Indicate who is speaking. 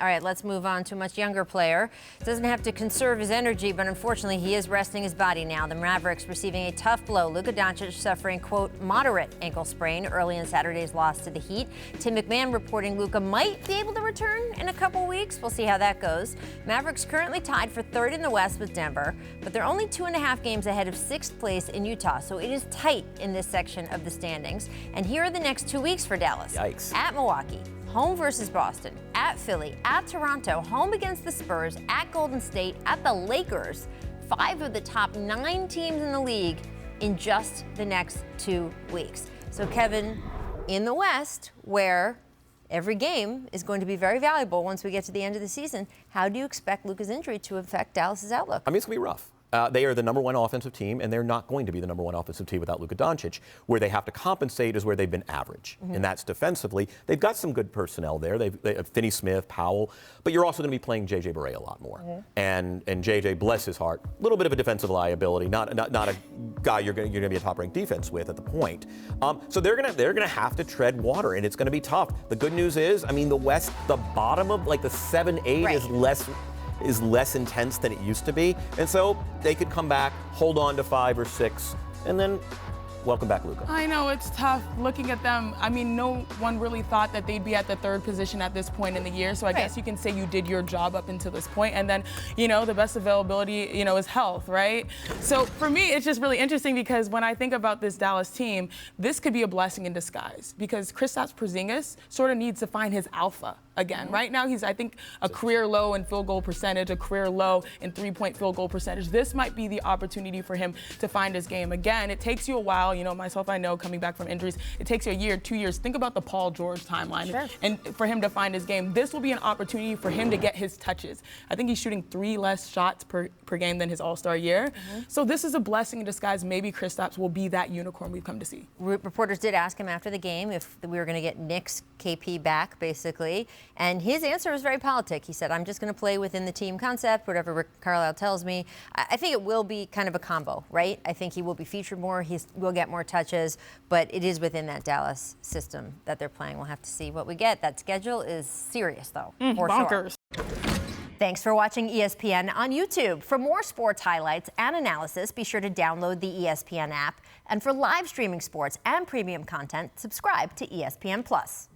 Speaker 1: All right, let's move on to a much younger player. Doesn't have to conserve his energy, but unfortunately he is resting his body now. The Mavericks receiving a tough blow. Luka Doncic suffering, quote, moderate ankle sprain early in Saturday's loss to the Heat. Tim McMahon reporting Luka might be able to return in a couple weeks. We'll see how that goes. Mavericks currently tied for third in the West with Denver, but they're only 2.5 games ahead of sixth place in Utah, so it is tight in this section of the standings. And here are the next 2 weeks for Dallas.
Speaker 2: Yikes.
Speaker 1: At Milwaukee, home versus Boston, at Philly, at Toronto, home against the Spurs, at Golden State, at the Lakers. 5 of the top 9 teams in the league in just the next 2 weeks. So Kevin, in the West, where every game is going to be very valuable once we get to the end of the season, how do you expect Luka's injury to affect Dallas's outlook?
Speaker 2: I mean, it's going to be rough. They are the number one offensive team, and they're not going to be the number one offensive team without Luka Doncic. Where they have to compensate is where they've been average, and that's defensively. They've got some good personnel there. They have Finney-Smith, Powell, but you're also going to be playing J.J. Barea a lot more. And J.J., bless his heart, a little bit of a defensive liability, not a guy you're going to be a top-ranked defense with at the point. So they're going to have to tread water, and it's going to be tough. The good news is, I mean, the West, the bottom of like the 7-8 is less intense than it used to be. And so they could come back, hold on to 5 or 6, and then welcome back, Luka.
Speaker 3: I know it's tough looking at them. I mean, no one really thought that they'd be at the 3rd position at this point in the year. So I guess you can say you did your job up until this point. And then, the best availability, is health, right? So for me, it's just really interesting because when I think about this Dallas team, this could be a blessing in disguise because Kristaps Porzingis sort of needs to find his alpha again. Right now, he's, I think, a career low in field goal percentage, a career low in 3-point field goal percentage. This might be the opportunity for him to find his game again. It takes you a while, myself, I know, coming back from injuries, it takes you a year, 2 years. Think about the Paul George timeline.
Speaker 1: Sure.
Speaker 3: And for him to find his game, this will be an opportunity for him to get his touches. I think he's shooting 3 less shots per game than his All-Star year. So this is a blessing in disguise. Maybe Kristaps will be that unicorn we've come to see.
Speaker 1: Reporters did ask him after the game if we were going to get Nick's KP back, basically. And his answer was very politic. He said, I'm just going to play within the team concept, whatever Rick Carlisle tells me. I think it will be kind of a combo, right? I think he will be featured more. He will get more touches, but it is within that Dallas system that they're playing. We'll have to see what we get. That schedule is serious, though, for
Speaker 3: bonkers.
Speaker 1: Sure. Thanks for watching ESPN on YouTube. For more sports highlights and analysis, be sure to download the ESPN app. And for live streaming sports and premium content, subscribe to ESPN+.